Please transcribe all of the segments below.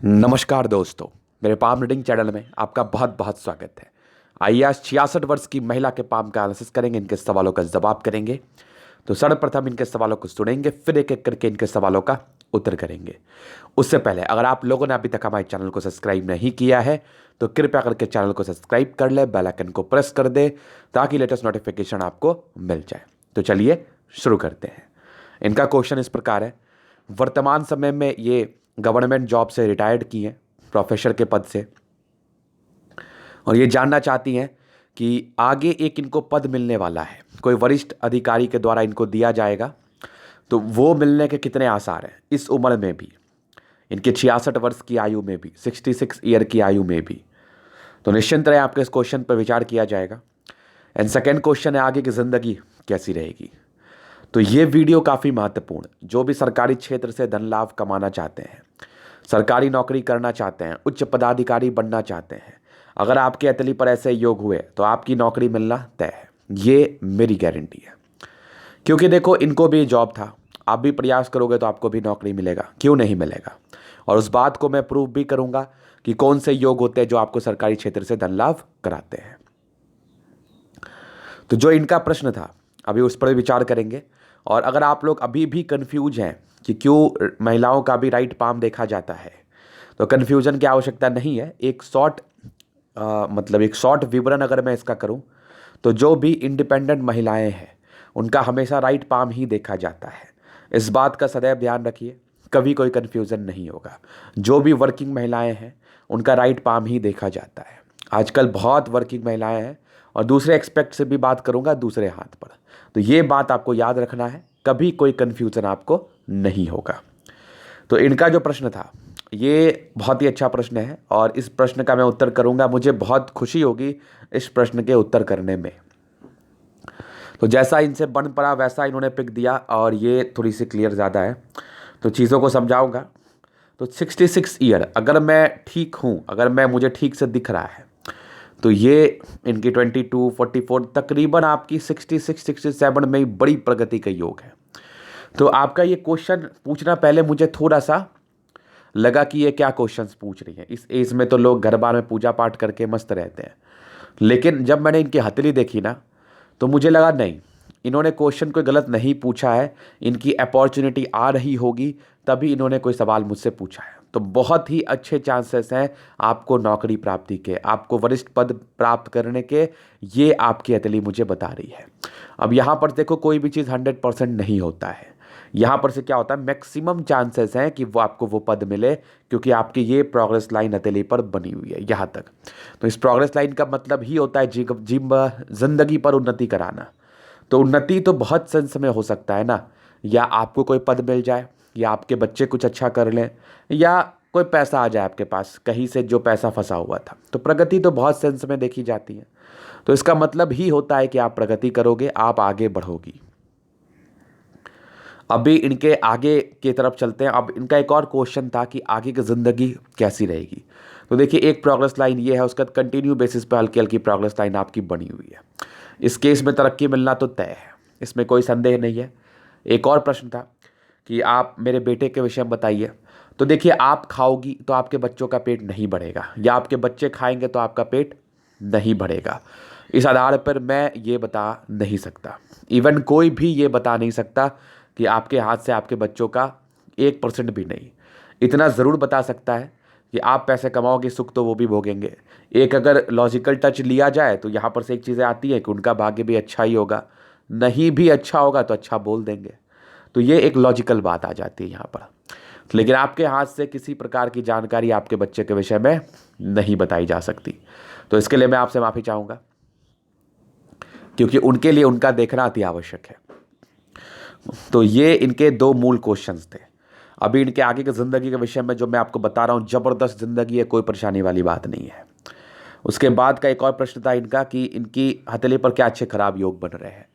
नमस्कार दोस्तों, मेरे पाम रीडिंग चैनल में आपका बहुत बहुत स्वागत है। आइए आज 66 वर्ष की महिला के पाम का एनालिसिस करेंगे, इनके सवालों का जवाब करेंगे। तो सर्वप्रथम इनके सवालों को सुनेंगे, फिर एक एक करके इनके सवालों का उत्तर करेंगे। उससे पहले अगर आप लोगों ने अभी तक हमारे चैनल को सब्सक्राइब नहीं किया है तो कृपया करके चैनल को सब्सक्राइब कर ले, बेल आइकन को प्रेस कर दे ताकि लेटेस्ट नोटिफिकेशन आपको मिल जाए। तो चलिए शुरू करते हैं। इनका क्वेश्चन इस प्रकार है, वर्तमान समय में ये गवर्नमेंट जॉब से रिटायर्ड की हैं, प्रोफेसर के पद से, और ये जानना चाहती हैं कि आगे एक इनको पद मिलने वाला है, कोई वरिष्ठ अधिकारी के द्वारा इनको दिया जाएगा, तो वो मिलने के कितने आसार हैं इस उम्र में भी, इनके 66 वर्ष की आयु में भी, 66 ईयर की आयु में भी। तो निश्चिंत रहे, आपके इस क्वेश्चन पर विचार किया जाएगा। एंड सेकेंड क्वेश्चन है, आगे की ज़िंदगी कैसी रहेगी। तो ये वीडियो काफ़ी महत्वपूर्ण, जो भी सरकारी क्षेत्र से धन लाभ कमाना चाहते हैं, सरकारी नौकरी करना चाहते हैं, उच्च पदाधिकारी बनना चाहते हैं, अगर आपके अतली पर ऐसे योग हुए तो आपकी नौकरी मिलना तय है, ये मेरी गारंटी है। क्योंकि देखो, इनको भी जॉब था, आप भी प्रयास करोगे तो आपको भी नौकरी मिलेगा, क्यों नहीं मिलेगा। और उस बात को मैं प्रूव भी करूंगा कि कौन से योग होते हैं जो आपको सरकारी क्षेत्र से धन लाभ कराते हैं। तो जो इनका प्रश्न था, अभी उस पर विचार करेंगे। और अगर आप लोग अभी भी कंफ्यूज हैं कि क्यों महिलाओं का भी राइट पाम देखा जाता है, तो कंफ्यूजन की आवश्यकता नहीं है। एक शॉर्ट विवरण अगर मैं इसका करूं, तो जो भी इंडिपेंडेंट महिलाएं हैं उनका हमेशा राइट पाम ही देखा जाता है। इस बात का सदैव ध्यान रखिए, कभी कोई कंफ्यूजन नहीं होगा। जो भी वर्किंग महिलाएं हैं उनका राइट पाम ही देखा जाता है। आजकल बहुत वर्किंग महिलाएं हैं, और दूसरे एक्सपेक्ट से भी बात करूंगा दूसरे हाथ पर। तो ये बात आपको याद रखना है, कभी कोई कंफ्यूजन आपको नहीं होगा। तो इनका जो प्रश्न था ये बहुत ही अच्छा प्रश्न है, और इस प्रश्न का मैं उत्तर करूंगा। मुझे बहुत खुशी होगी इस प्रश्न के उत्तर करने में। तो जैसा इनसे बन पड़ा वैसा इन्होंने पिक दिया, और ये थोड़ी सी क्लियर ज़्यादा है, तो चीज़ों को समझाऊंगा। तो 66 ईयर, अगर मैं ठीक हूँ, अगर मैं मुझे ठीक से दिख रहा है, तो ये इनकी 22, 44, तकरीबन आपकी 66, 67 में ही बड़ी प्रगति का योग है। तो आपका ये क्वेश्चन पूछना पहले मुझे थोड़ा सा लगा कि ये क्या क्वेश्चंस पूछ रही हैं। इस एज में तो लोग घर बार में पूजा पाठ करके मस्त रहते हैं, लेकिन जब मैंने इनकी हथेली देखी ना, तो मुझे लगा नहीं, इन्होंने क्वेश्चन कोई गलत नहीं पूछा है, इनकी अपॉर्चुनिटी आ रही होगी तभी इन्होंने कोई सवाल मुझसे पूछा है। तो बहुत ही अच्छे चांसेस हैं आपको नौकरी प्राप्ति के, आपको वरिष्ठ पद प्राप्त करने के, ये आपकी हथेली मुझे बता रही है। अब यहाँ पर देखो, कोई भी चीज़ 100% नहीं होता है। यहाँ पर से क्या होता है, मैक्सिमम चांसेस हैं कि वो आपको वो पद मिले, क्योंकि आपकी ये प्रोग्रेस लाइन हथेली पर बनी हुई है यहाँ तक। तो इस प्रोग्रेस लाइन का मतलब ही होता है जिंदगी पर उन्नति कराना। तो उन्नति तो बहुत सेंस में हो सकता है ना, या आपको कोई पद मिल जाए, या आपके बच्चे कुछ अच्छा कर लें, या कोई पैसा आ जाए आपके पास कहीं से जो पैसा फंसा हुआ था। तो प्रगति तो बहुत सेंस में देखी जाती है। तो इसका मतलब ही होता है कि आप प्रगति करोगे, आप आगे बढ़ोगी। अभी इनके आगे की तरफ चलते हैं। अब इनका एक और क्वेश्चन था कि आगे की ज़िंदगी कैसी रहेगी। तो देखिए, एक प्रोग्रेस लाइन ये है, उसका कंटिन्यू बेसिस पे हल्की हल्की प्रोग्रेस लाइन आपकी बनी हुई है। इस केस में तरक्की मिलना तो तय है, इसमें कोई संदेह नहीं है। एक और प्रश्न था कि आप मेरे बेटे के विषय में बताइए। तो देखिए, आप खाओगी तो आपके बच्चों का पेट नहीं बढ़ेगा, या आपके बच्चे खाएंगे तो आपका पेट नहीं बढ़ेगा। इस आधार पर मैं ये बता नहीं सकता, इवन कोई भी ये बता नहीं सकता कि आपके हाथ से आपके बच्चों का 1% भी नहीं। इतना ज़रूर बता सकता है कि आप पैसे कमाओगे, सुख तो वो भी भोगेंगे। एक अगर लॉजिकल टच लिया जाए तो यहाँ पर से एक चीज़ें आती है कि उनका भाग्य भी अच्छा ही होगा, नहीं भी अच्छा होगा तो अच्छा बोल देंगे। तो ये एक लॉजिकल बात आ जाती है यहाँ पर। लेकिन आपके हाथ से किसी प्रकार की जानकारी आपके बच्चे के विषय में नहीं बताई जा सकती। तो इसके लिए मैं आपसे माफ़ी चाहूँगा, क्योंकि उनके लिए उनका देखना अति आवश्यक है। तो ये इनके दो मूल क्वेश्चंस थे। अभी इनके आगे की ज़िंदगी के विषय में जो मैं आपको बता रहा हूँ, ज़बरदस्त ज़िंदगी है, कोई परेशानी वाली बात नहीं है। उसके बाद का एक और प्रश्न था इनका कि इनकी हथेली पर क्या अच्छे खराब योग बन रहे हैं।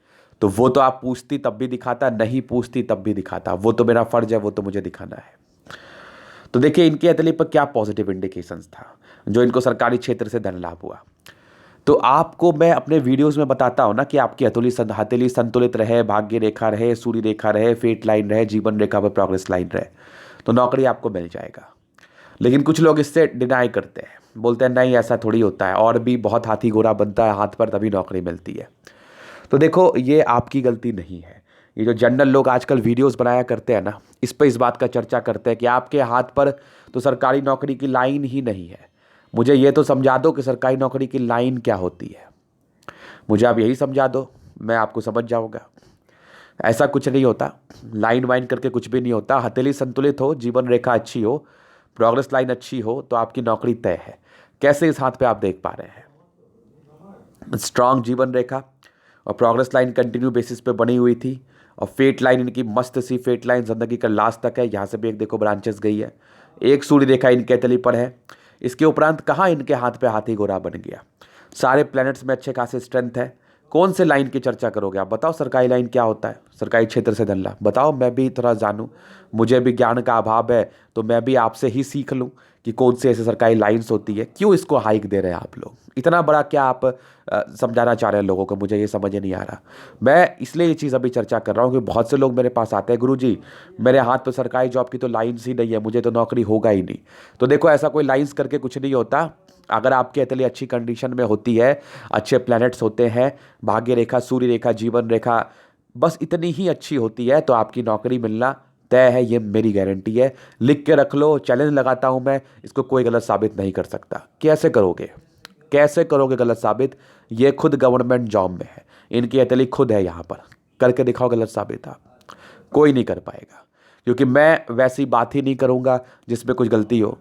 तो वो तो आप पूछती तब भी दिखाता, नहीं पूछती तब भी दिखाता, वो तो मेरा फ़र्ज है, वो तो मुझे दिखाना है। तो देखिए, इनकी हथेली पर क्या पॉजिटिव इंडिकेशंस था जो इनको सरकारी क्षेत्र से धन लाभ हुआ। तो आपको मैं अपने वीडियोस में बताता हूँ ना कि आपकी हथेली संतुलित रहे, भाग्य रेखा रहे, सूर्य रेखा रहे, फेट लाइन रहे, जीवन रेखा पर प्रोग्रेस लाइन रहे, तो नौकरी आपको मिल जाएगा। लेकिन कुछ लोग इससे डिनाई करते हैं, बोलते हैं नहीं ऐसा थोड़ी होता है, और भी बहुत हाथी घोड़ा बनता है हाथ पर तभी नौकरी मिलती है। तो देखो ये आपकी गलती नहीं है। ये जो जनरल लोग आजकल वीडियोस बनाया करते हैं ना, इस पे इस बात का चर्चा करते हैं कि आपके हाथ पर तो सरकारी नौकरी की लाइन ही नहीं है। मुझे ये तो समझा दो कि सरकारी नौकरी की लाइन क्या होती है, मुझे आप यही समझा दो, मैं आपको समझ जाऊंगा। ऐसा कुछ नहीं होता, लाइन वाइन करके कुछ भी नहीं होता। हथेली संतुलित हो, जीवन रेखा अच्छी हो, प्रोग्रेस लाइन अच्छी हो तो आपकी नौकरी तय है। कैसे इस हाथ पे आप देख पा रहे हैं, स्ट्रांग जीवन रेखा और प्रोग्रेस लाइन कंटिन्यू बेसिस पे बनी हुई थी, और फेट लाइन इनकी मस्त सी फेट लाइन जिंदगी का लास्ट तक है। यहाँ से भी एक देखो ब्रांचेस गई है, एक सूर्य रेखा इनके हथेली पर है। इसके उपरांत कहाँ इनके हाथ पे हाथी घोड़ा बन गया। सारे प्लैनेट्स में अच्छे खासे स्ट्रेंथ है। कौन से लाइन की चर्चा करोगे आप बताओ, सरकारी लाइन क्या होता है, सरकारी क्षेत्र से धन लाभ बताओ, मैं भी थोड़ा जानूं। मुझे भी ज्ञान का अभाव है तो मैं भी आपसे ही सीख लूं कि कौन सी ऐसे सरकारी लाइन्स होती है। क्यों इसको हाइक दे रहे हैं आप लोग, इतना बड़ा क्या आप समझाना चाह रहे हैं लोगों को, मुझे ये समझ नहीं आ रहा। मैं इसलिए ये चीज़ अभी चर्चा कर रहा हूँ कि बहुत से लोग मेरे पास आते हैं, गुरुजी मेरे हाथ पर सरकारी जॉब की तो लाइन्स ही नहीं है, मुझे तो नौकरी होगा ही नहीं। तो देखो ऐसा कोई लाइन्स करके कुछ नहीं होता। अगर आपकी हथेली अच्छी कंडीशन में होती है, अच्छे प्लैनेट्स होते हैं, भाग्य रेखा, सूर्य रेखा, जीवन रेखा बस इतनी ही अच्छी होती है तो आपकी नौकरी मिलना तय है, ये मेरी गारंटी है। लिख के रख लो, चैलेंज लगाता हूं मैं, इसको कोई गलत साबित नहीं कर सकता। कैसे करोगे, कैसे करोगे गलत साबित, ये खुद गवर्नमेंट जॉब में है, इनकी हथेली खुद है यहाँ पर, करके दिखाओ गलत साबित। आप कोई नहीं कर पाएगा, क्योंकि मैं वैसी बात ही नहीं करूँगा जिसमें कुछ गलती हो।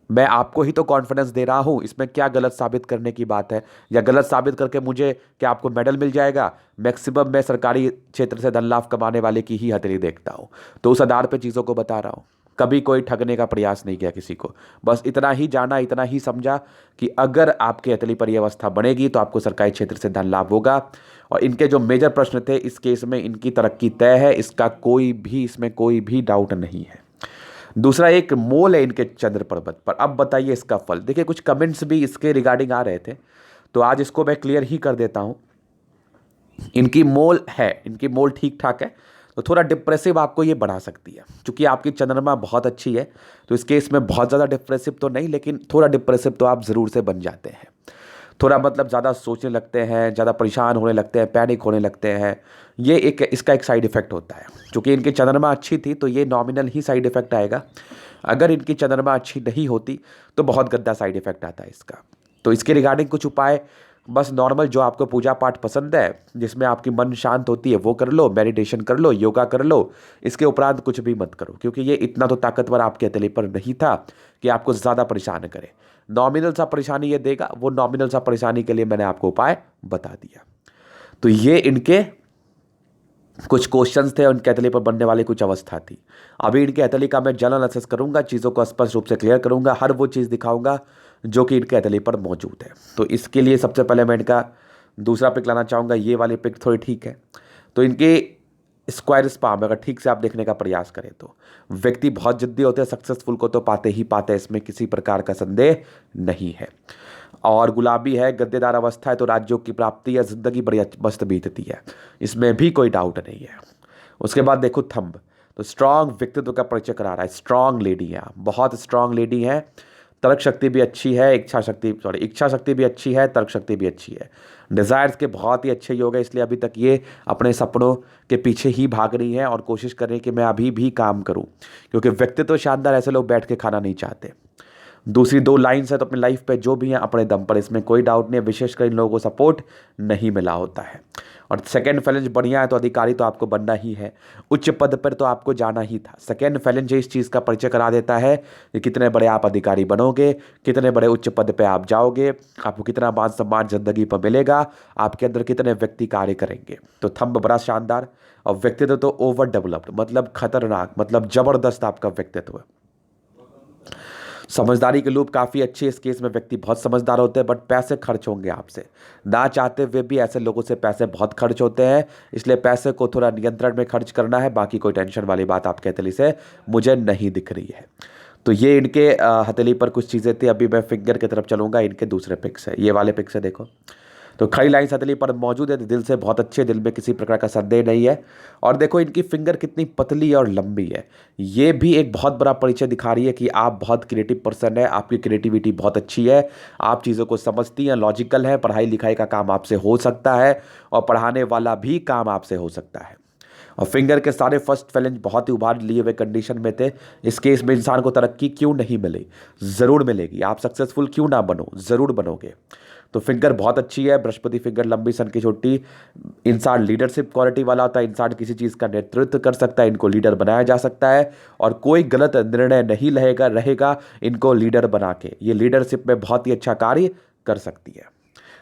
मैं आपको ही तो कॉन्फिडेंस दे रहा हूँ, इसमें क्या गलत साबित करने की बात है, या गलत साबित करके मुझे क्या आपको मेडल मिल जाएगा। मैक्सिमम मैं सरकारी क्षेत्र से धन लाभ कमाने वाले की ही हथेली देखता हूँ, तो उस आधार पे चीज़ों को बता रहा हूँ। कभी कोई ठगने का प्रयास नहीं किया किसी को, बस इतना ही जाना, इतना ही समझा कि अगर आपके हथेली पर यह अवस्था बनेगी तो आपको सरकारी क्षेत्र से धन लाभ होगा। और इनके जो मेजर प्रश्न थे इस केस में इनकी तरक्की तय है, इसका कोई भी, इसमें कोई भी डाउट नहीं है। दूसरा एक मोल है इनके चंद्र पर्वत पर। अब बताइए इसका फल। देखिए कुछ कमेंट्स भी इसके रिगार्डिंग आ रहे थे, तो आज इसको मैं क्लियर ही कर देता हूं। इनकी मोल है, इनकी मोल ठीक ठाक है, तो थोड़ा डिप्रेसिव आपको ये बढ़ा सकती है। क्योंकि आपकी चंद्रमा बहुत अच्छी है तो इस केस में बहुत ज़्यादा डिप्रेसिव तो नहीं, लेकिन थोड़ा डिप्रेसिव तो आप ज़रूर से बन जाते हैं। थोड़ा मतलब ज़्यादा सोचने लगते हैं, ज़्यादा परेशान होने लगते हैं, पैनिक होने लगते हैं। ये एक इसका एक साइड इफ़ेक्ट होता है। क्योंकि इनकी चंद्रमा अच्छी थी तो ये नॉमिनल ही साइड इफ़ेक्ट आएगा। अगर इनकी चंद्रमा अच्छी नहीं होती तो बहुत गंदा साइड इफ़ेक्ट आता है इसका। तो इसके रिगार्डिंग कुछ उपाय, बस नॉर्मल जो आपको पूजा पाठ पसंद है, जिसमें आपकी मन शांत होती है, वो कर लो, मेडिटेशन कर लो, योगा कर लो। इसके उपरांत कुछ भी मत करो, क्योंकि ये इतना तो ताकतवर आपके हथेली पर नहीं था कि आपको ज़्यादा परेशान करे। नॉमिनल सा परेशानी ये देगा, वो नॉमिनल सा परेशानी के लिए मैंने आपको उपाय बता दिया। तो ये इनके कुछ क्वेश्चंस थे, उनके हथेली पर बनने वाली कुछ अवस्था थी। अभी इनके हथेली का मैं जनरल एनालिसिस करूंगा, चीज़ों को स्पष्ट रूप से क्लियर करूंगा, हर वो चीज़ दिखाऊंगा जो कि इनके हथेली पर मौजूद है। तो इसके लिए सबसे पहले मैं इनका दूसरा पिक लाना चाहूँगा। ये वाली पिक थोड़ी ठीक है। तो इनके स्क्वायर स्पाम अगर ठीक से आप देखने का प्रयास करें तो व्यक्ति बहुत जिद्दी होते हैं, सक्सेसफुल को तो पाते ही पाते हैं, इसमें किसी प्रकार का संदेह नहीं है। और गुलाबी है, गद्देदार अवस्था है, तो राज्यों की प्राप्ति या जिंदगी बड़ी मस्त बीतती है, इसमें भी कोई डाउट नहीं है। उसके बाद देखो थंब, तो स्ट्रांग व्यक्तित्व का परिचय करा रहा है। स्ट्रांग लेडी है आप, बहुत स्ट्रांग लेडी है। तर्क शक्ति भी अच्छी है, इच्छा शक्ति भी अच्छी है, तर्क शक्ति भी अच्छी है। डिज़ायर्स के बहुत ही अच्छे योग है, इसलिए अभी तक ये अपने सपनों के पीछे ही भाग रही हैं और कोशिश कर रही हैं कि मैं अभी भी काम करूं, क्योंकि व्यक्तित्व शानदार, ऐसे लोग बैठ के खाना नहीं चाहते। दूसरी दो लाइन्स है तो अपनी लाइफ पे जो भी है अपने दम पर, इसमें कोई डाउट नहीं है। विशेषकर इन लोगों को सपोर्ट नहीं मिला होता है। और सेकेंड फैलेंज बढ़िया है तो अधिकारी तो आपको बनना ही है, उच्च पद पर तो आपको जाना ही था। सेकेंड फैलेंज इस चीज़ का परिचय करा देता है कि कितने बड़े आप अधिकारी बनोगे, कितने बड़े उच्च पद पे आप जाओगे, आपको कितना मान सम्मान जिंदगी पर मिलेगा, आपके अंदर कितने व्यक्ति कार्य करेंगे। तो थंब बड़ा शानदार, और व्यक्तित्व तो ओवर डेवलप्ड, मतलब खतरनाक, मतलब जबरदस्त आपका व्यक्तित्व। समझदारी की लूप काफ़ी अच्छी है। इस केस में व्यक्ति बहुत समझदार होते हैं, बट पैसे खर्च होंगे आपसे, ना चाहते हुए भी ऐसे लोगों से पैसे बहुत खर्च होते हैं, इसलिए पैसे को थोड़ा नियंत्रण में खर्च करना है। बाकी कोई टेंशन वाली बात आपके हथेली से मुझे नहीं दिख रही है। तो ये इनके हथेली पर कुछ चीज़ें थी। अभी मैं फिंगर की तरफ चलूँगा, इनके दूसरे पिक से, ये वाले पिक से देखो। तो खड़ी लाइन हथेली पर मौजूद है, दिल से बहुत अच्छे, दिल में किसी प्रकार का संदेह नहीं है। और देखो इनकी फिंगर कितनी पतली और लंबी है, ये भी एक बहुत बड़ा परिचय दिखा रही है कि आप बहुत क्रिएटिव पर्सन है, आपकी क्रिएटिविटी बहुत अच्छी है, आप चीज़ों को समझती हैं, लॉजिकल है, पढ़ाई लिखाई का काम आपसे हो सकता है और पढ़ाने वाला भी काम आपसे हो सकता है। और फिंगर के सारे फर्स्ट चैलेंज बहुत ही उभार लिए हुए कंडीशन में थे। इस केस में इंसान को तरक्की क्यों नहीं मिली, ज़रूर मिलेगी। आप सक्सेसफुल क्यों ना बनो, ज़रूर बनोगे। तो फिंगर बहुत अच्छी है, बृहस्पति फिंगर लंबी सन की छोटी। इंसान लीडरशिप क्वालिटी वाला होता है, इंसान किसी चीज़ का नेतृत्व कर सकता है, इनको लीडर बनाया जा सकता है और कोई गलत निर्णय नहीं रहेगा इनको लीडर बना के। ये लीडरशिप में बहुत ही अच्छा कार्य कर सकती है।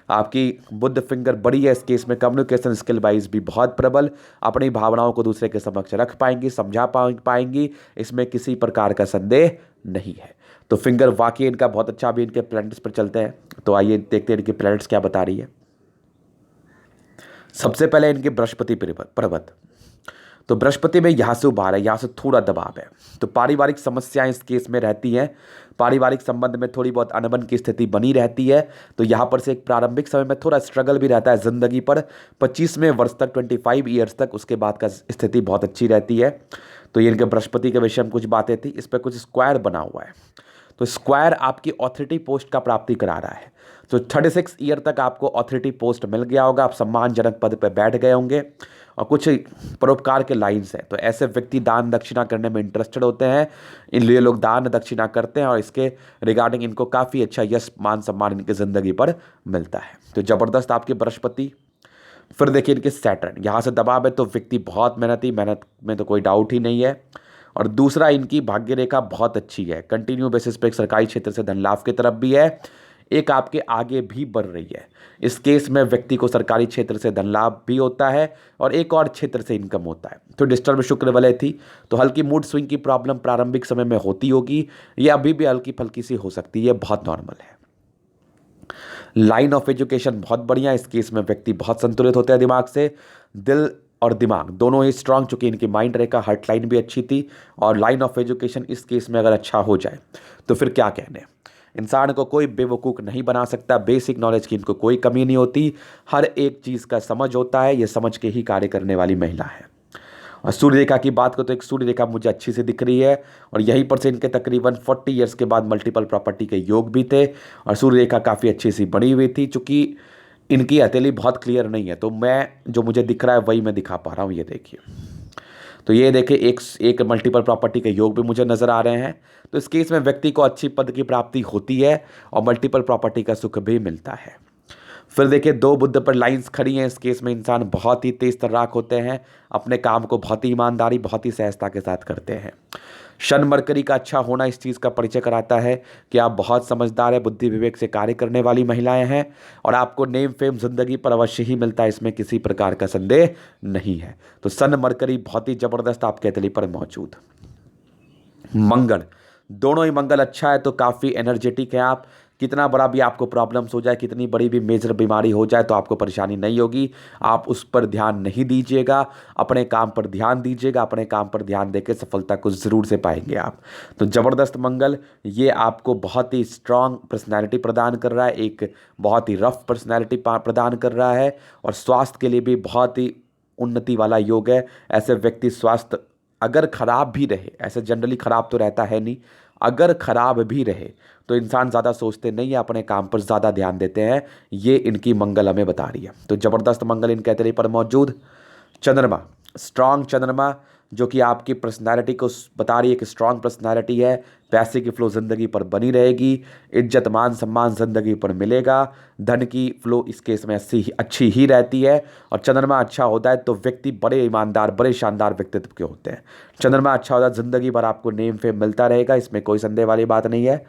आपकी बुध फिंगर बड़ी है, इस केस में कम्युनिकेशन स्किल वाइज भी बहुत प्रबल, अपनी भावनाओं को दूसरे के समक्ष रख पाएंगी, समझा पाएंगी, इसमें किसी प्रकार का संदेह नहीं है। तो फिंगर वाकई इनका बहुत अच्छा। भी इनके प्लैनेट्स पर चलते हैं, तो आइए देखते हैं इनके प्लैनेट्स क्या बता रही है। सबसे पहले इनके बृहस्पति पर्वत, तो बृहस्पति में यहाँ से उभार है, यहाँ से थोड़ा दबाव है, तो पारिवारिक समस्याएं इस केस में रहती हैं, पारिवारिक संबंध में थोड़ी बहुत अनबन की स्थिति बनी रहती है। तो यहाँ पर से एक प्रारंभिक समय में थोड़ा स्ट्रगल भी रहता है जिंदगी पर, 25वें वर्ष तक, 25 ईयर्स तक, उसके बाद का स्थिति बहुत अच्छी रहती है। तो ये इनके बृहस्पति के विषय में कुछ बातें थी। इस पर कुछ स्क्वायर बना हुआ है, तो स्क्वायर आपकी ऑथोरिटी पोस्ट का प्राप्ति करा रहा है। तो 36 ईयर तक आपको ऑथोरिटी पोस्ट मिल गया होगा, आप सम्मानजनक पद पर बैठ गए होंगे और कुछ परोपकार के लाइन्स हैं। तो ऐसे व्यक्ति दान दक्षिणा करने में इंटरेस्टेड होते हैं, इनलिए लोग दान दक्षिणा करते हैं और इसके रिगार्डिंग इनको काफ़ी अच्छा यश मान सम्मान इनकी ज़िंदगी पर मिलता है। तो ज़बरदस्त आपके बृहस्पति। फिर देखिए इनके सैटर्न, यहाँ से दबाव है, तो व्यक्ति बहुत मेहनती, मेहनत में तो कोई डाउट ही नहीं है। और दूसरा इनकी भाग्य रेखा बहुत अच्छी है, कंटिन्यू बेसिस पे एक सरकारी क्षेत्र से धन लाभ की तरफ भी है, एक आपके आगे भी बढ़ रही है। इस केस में व्यक्ति को सरकारी क्षेत्र से धन लाभ भी होता है और एक और क्षेत्र से इनकम होता है। तो डिस्टर्ब शुक्र वलय थी, तो हल्की मूड स्विंग की प्रॉब्लम प्रारंभिक समय में होती होगी, ये अभी भी हल्की फल्की सी हो सकती है, बहुत नॉर्मल है। लाइन ऑफ एजुकेशन बहुत बढ़िया, इस केस में व्यक्ति बहुत संतुलित होते हैं दिमाग से, दिल और दिमाग दोनों ही स्ट्रांग, चूंकि इनकी माइंड रेखा हार्ट लाइन भी अच्छी थी और लाइन ऑफ एजुकेशन इस केस में अगर अच्छा हो जाए तो फिर क्या कहने। इंसान को कोई बेवकूफ़ नहीं बना सकता, बेसिक नॉलेज की इनको कोई कमी नहीं होती, हर एक चीज़ का समझ होता है, ये समझ के ही कार्य करने वाली महिला है। और सूर्य रेखा की बात करो तो एक सूर्य रेखा मुझे अच्छी से दिख रही है और यहीं पर से इनके तकरीबन 40 ईयर्स के बाद मल्टीपल प्रॉपर्टी के योग भी थे और सूर्य रेखा काफ़ी अच्छी सी बनी हुई थी। चूँकि इनकी हथेली बहुत क्लियर नहीं है, तो मैं जो मुझे दिख रहा है वही मैं दिखा पा रहा हूँ। ये देखिए, तो ये देखिए एक मल्टीपल प्रॉपर्टी के योग भी मुझे नज़र आ रहे हैं। तो इस केस में व्यक्ति को अच्छी पद की प्राप्ति होती है और मल्टीपल प्रॉपर्टी का सुख भी मिलता है। फिर देखिए 2 बुध पर लाइंस खड़ी हैं, इस केस में इंसान बहुत ही तेज तर्राक होते हैं, अपने काम को बहुत ही ईमानदारी, बहुत ही सहजता के साथ करते हैं। शन मरकरी का अच्छा होना इस चीज़ का परिचय कराता है कि आप बहुत समझदार है, बुद्धि विवेक से कार्य करने वाली महिलाएं हैं और आपको नेम फेम जिंदगी पर अवश्य ही मिलता है, इसमें किसी प्रकार का संदेह नहीं है। तो सन मरकरी बहुत ही जबरदस्त आपके हथेली पर मौजूद। मंगल, दोनों ही मंगल अच्छा है, तो काफ़ी एनर्जेटिक है आप। कितना बड़ा भी आपको प्रॉब्लम्स हो जाए, कितनी बड़ी भी मेजर बीमारी हो जाए, तो आपको परेशानी नहीं होगी, आप उस पर ध्यान नहीं दीजिएगा, अपने काम पर ध्यान दीजिएगा, अपने काम पर ध्यान देकर सफलता को ज़रूर से पाएंगे आप। तो ज़बरदस्त मंगल, ये आपको बहुत ही स्ट्रांग पर्सनैलिटी प्रदान कर रहा है, एक बहुत ही रफ पर्सनैलिटी प्रदान कर रहा है और स्वास्थ्य के लिए भी बहुत ही उन्नति वाला योग है। ऐसे व्यक्ति स्वास्थ्य अगर खराब भी रहे, ऐसे जनरली खराब तो रहता है नहीं, अगर खराब भी रहे तो इंसान ज़्यादा सोचते नहीं है, अपने काम पर ज़्यादा ध्यान देते हैं, ये इनकी मंगल हमें बता रही है। तो ज़बरदस्त मंगल इनके हथेली पर मौजूद। चंद्रमा, स्ट्रांग चंद्रमा, जो कि आपकी पर्सनालिटी को बता रही है कि स्ट्रांग पर्सनालिटी है, पैसे की फ्लो ज़िंदगी पर बनी रहेगी, इज्जत मान सम्मान ज़िंदगी पर मिलेगा, धन की फ्लो इस केस में अच्छी ही रहती है और चंद्रमा अच्छा होता है तो व्यक्ति बड़े ईमानदार, बड़े शानदार व्यक्तित्व के होते हैं। चंद्रमा अच्छा होता है, ज़िंदगी भर आपको नेम फेम मिलता रहेगा, इसमें कोई संदेह वाली बात नहीं है।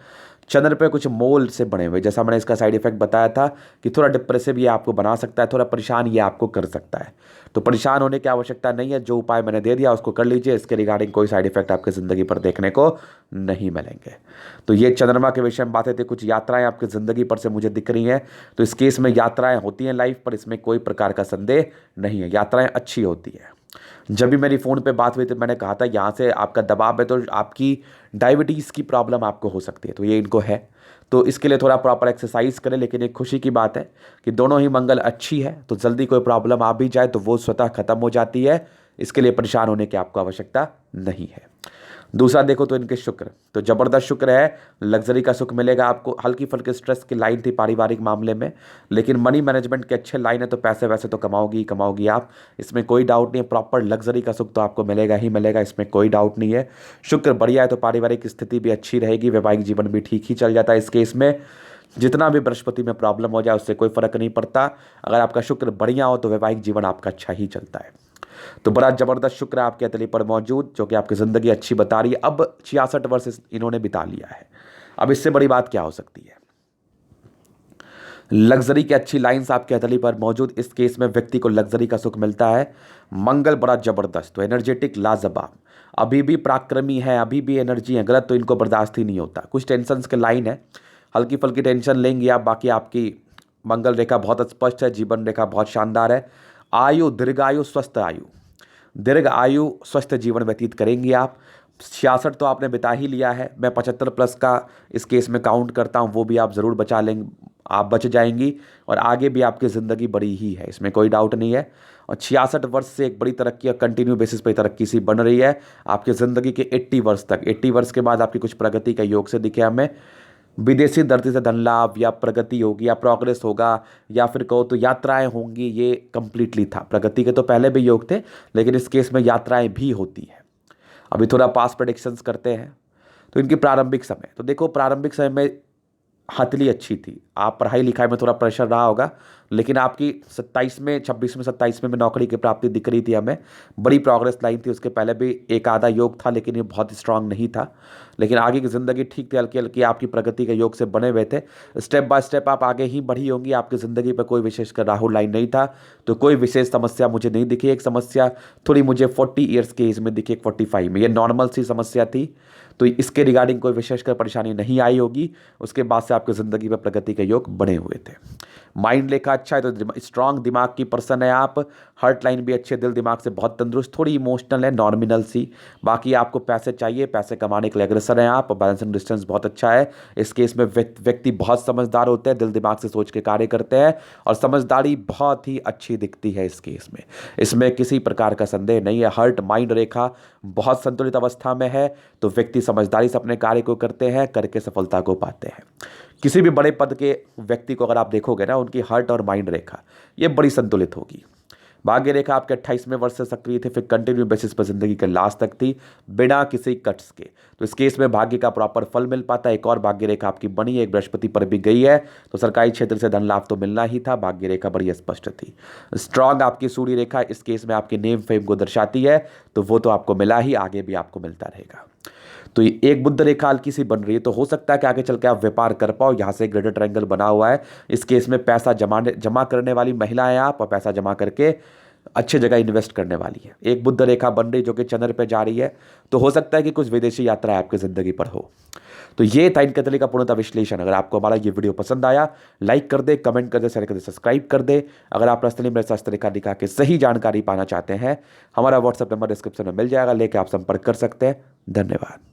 चंद्र पे कुछ मोल से बने हुए, जैसा मैंने इसका साइड इफेक्ट बताया था कि थोड़ा डिप्रेसिव ये आपको बना सकता है, थोड़ा परेशान ये आपको कर सकता है। तो परेशान होने की आवश्यकता नहीं है, जो उपाय मैंने दे दिया उसको कर लीजिए, इसके रिगार्डिंग कोई साइड इफेक्ट आपकी ज़िंदगी पर देखने को नहीं नहीं मिलेंगे। तो ये चंद्रमा के विषय में बातें थी। कुछ यात्राएं आपकी ज़िंदगी पर से मुझे दिख रही हैं, तो इस केस में यात्राएं होती हैं लाइफ पर, इसमें कोई प्रकार का संदेह नहीं है, यात्राएं अच्छी होती है। जब भी मेरी फ़ोन पे बात हुई तो मैंने कहा था यहाँ से आपका दबाव है तो आपकी डायबिटीज़ की प्रॉब्लम आपको हो सकती है, तो ये इनको है, तो इसके लिए थोड़ा प्रॉपर एक्सरसाइज करें। लेकिन एक खुशी की बात है कि दोनों ही मंगल अच्छी है, तो जल्दी कोई प्रॉब्लम आ भी जाए तो वो स्वतः खत्म हो जाती है, इसके लिए परेशान होने की आपको आवश्यकता नहीं है। दूसरा देखो तो इनके शुक्र तो ज़बरदस्त शुक्र है, लग्जरी का सुख मिलेगा आपको। हल्की फुल्की स्ट्रेस की लाइन थी पारिवारिक मामले में, लेकिन मनी मैनेजमेंट के अच्छे लाइन है, तो पैसे वैसे तो कमाओगी ही कमाओगी आप, इसमें कोई डाउट नहीं है। प्रॉपर लग्जरी का सुख तो आपको मिलेगा ही मिलेगा, इसमें कोई डाउट नहीं है। शुक्र बढ़िया है तो पारिवारिक स्थिति भी अच्छी रहेगी, वैवाहिक जीवन भी ठीक ही चल जाता है। इस केस में जितना भी बृहस्पति में प्रॉब्लम हो जाए उससे कोई फर्क नहीं पड़ता, अगर आपका शुक्र बढ़िया हो तो वैवाहिक जीवन आपका अच्छा ही चलता है। तो बड़ा जबरदस्त शुक्र आपके हथेली पर मौजूद, जो कि आपकी ज़िंदगी अच्छी बता रही है। अब 66 वर्ष इन्होंने बिता लिया है, अब इससे बड़ी बात क्या हो सकती है। लग्जरी की अच्छी लाइंस आपके हथेली पर मौजूद, इस केस में व्यक्ति को लग्जरी का सुख मिलता है। मंगल बड़ा जबरदस्त, तो एनर्जेटिक लाजवाब, अभी भी पराक्रमी है, अभी भी एनर्जी है, गलत तो इनको बर्दाश्त ही नहीं होता। कुछ टेंशन के लाइन है, हल्की फुल्की टेंशन लेंगे आप, बाकी आपकी मंगल रेखा बहुत स्पष्ट है, जीवन रेखा बहुत शानदार है। आयु दीर्घायु स्वस्थ आयु, दीर्घ आयु स्वस्थ जीवन व्यतीत करेंगी आप। 66 तो आपने बिता ही लिया है, मैं 75 प्लस का इस केस में काउंट करता हूँ, वो भी आप ज़रूर बचा लेंगे, आप बच जाएंगी, और आगे भी आपकी ज़िंदगी बड़ी ही है, इसमें कोई डाउट नहीं है। और 66 वर्ष से एक बड़ी तरक्की, कंटिन्यू बेसिस पे तरक्की सी बन रही है आपकी ज़िंदगी के 80 वर्ष तक। 80 वर्ष के बाद आपकी कुछ प्रगति का योग से दिखे हमें, विदेशी धरती से धन लाभ या प्रगति होगी या प्रोग्रेस होगा, या फिर कहो तो यात्राएं होंगी, ये कंप्लीटली था। प्रगति के तो पहले भी योग थे, लेकिन इस केस में यात्राएं भी होती है। अभी थोड़ा पास प्रेडिक्शंस करते हैं, तो इनकी प्रारंभिक समय, तो देखो प्रारंभिक समय में हथेली अच्छी थी, आप पढ़ाई लिखाई में थोड़ा प्रेशर रहा होगा, लेकिन आपकी 27 में 26 में 27 में नौकरी की प्राप्ति दिख रही थी हमें, बड़ी प्रोग्रेस लाइन थी। उसके पहले भी एक आधा योग था, लेकिन ये बहुत स्ट्रांग नहीं था, लेकिन आगे की ज़िंदगी ठीक थी, हल्की हल्की आपकी प्रगति के योग से बने हुए थे। स्टेप बाय स्टेप आप आगे ही बढ़ी होंगी, आपकी ज़िंदगी पर कोई विशेषकर राहु लाइन नहीं था, तो कोई विशेष समस्या मुझे नहीं दिखी। एक समस्या थोड़ी मुझे 40 ईयर्स के एज में दिखी, 45 में, ये नॉर्मल सी समस्या थी, तो इसके रिगार्डिंग कोई विशेषकर परेशानी नहीं आई होगी। उसके बाद से आपकी ज़िंदगी में प्रगति के योग बने हुए थे। माइंड लेखा अच्छा है, तो स्ट्रांग दिमाग की पर्सन है आप, हार्ट लाइन भी अच्छे, दिल दिमाग से बहुत तंदुरुस्त, थोड़ी इमोशनल है, नॉर्मिनल सी। बाकी आपको पैसे चाहिए, पैसे कमाने के लिए अग्रसर हैं आप, बैलेंसिंग डिस्टेंस बहुत अच्छा है। इस केस में व्यक्ति बहुत समझदार होते हैं, दिल दिमाग से सोच के कार्य करते हैं, और समझदारी बहुत ही अच्छी दिखती है इस केस में, इसमें किसी प्रकार का संदेह नहीं है। हार्ट माइंड रेखा बहुत संतुलित अवस्था में है, तो व्यक्ति समझदारी से अपने कार्य को करते हैं, करके सफलता को पाते हैं। किसी भी बड़े पद के व्यक्ति को अगर आप देखोगे ना, उनकी हार्ट और माइंड रेखा ये बड़ी संतुलित होगी। भाग्य रेखा आपके 28वें वर्ष से सक्रिय थे, फिर कंटिन्यू बेसिस पर जिंदगी के लास्ट तक थी, बिना किसी कट्स के, तो इस केस में भाग्य का प्रॉपर फल मिल पाता है। एक और भाग्य रेखा आपकी बनी है, एक बृहस्पति पर भी गई है, तो सरकारी क्षेत्र से धन लाभ तो मिलना ही था। भाग्य रेखा बड़ी स्पष्ट थी। स्ट्रांग आपकी सूर्य रेखा इस केस में आपके नेम फेम को दर्शाती है, तो वो तो आपको मिला ही, आगे भी आपको मिलता रहेगा। तो ये एक बुध रेखा हल्की सी बन रही है, तो हो सकता है कि आगे चल के आप व्यापार कर पाओ। यहाँ से ग्रेटर ट्रायंगल बना हुआ है, इस केस में पैसा जमा करने वाली महिला है आप, और पैसा जमा करके अच्छे जगह इन्वेस्ट करने वाली है। एक बुध रेखा बन रही जो कि चंद्र पे जा रही है, तो हो सकता है कि कुछ विदेशी यात्रा आपकी ज़िंदगी पर हो। तो ये था इनके तरीके का पूर्णतः विश्लेषण। अगर आपको हमारा ये वीडियो पसंद आया, लाइक कर दे, कमेंट कर दे, शेयर कर दे, सब्सक्राइब कर दे। अगर आप पर्सनली मेरे साथ तरीका दिखा के सही जानकारी पाना चाहते हैं, हमारा व्हाट्सएप नंबर डिस्क्रिप्शन में मिल जाएगा, लेके आप संपर्क कर सकते हैं। धन्यवाद।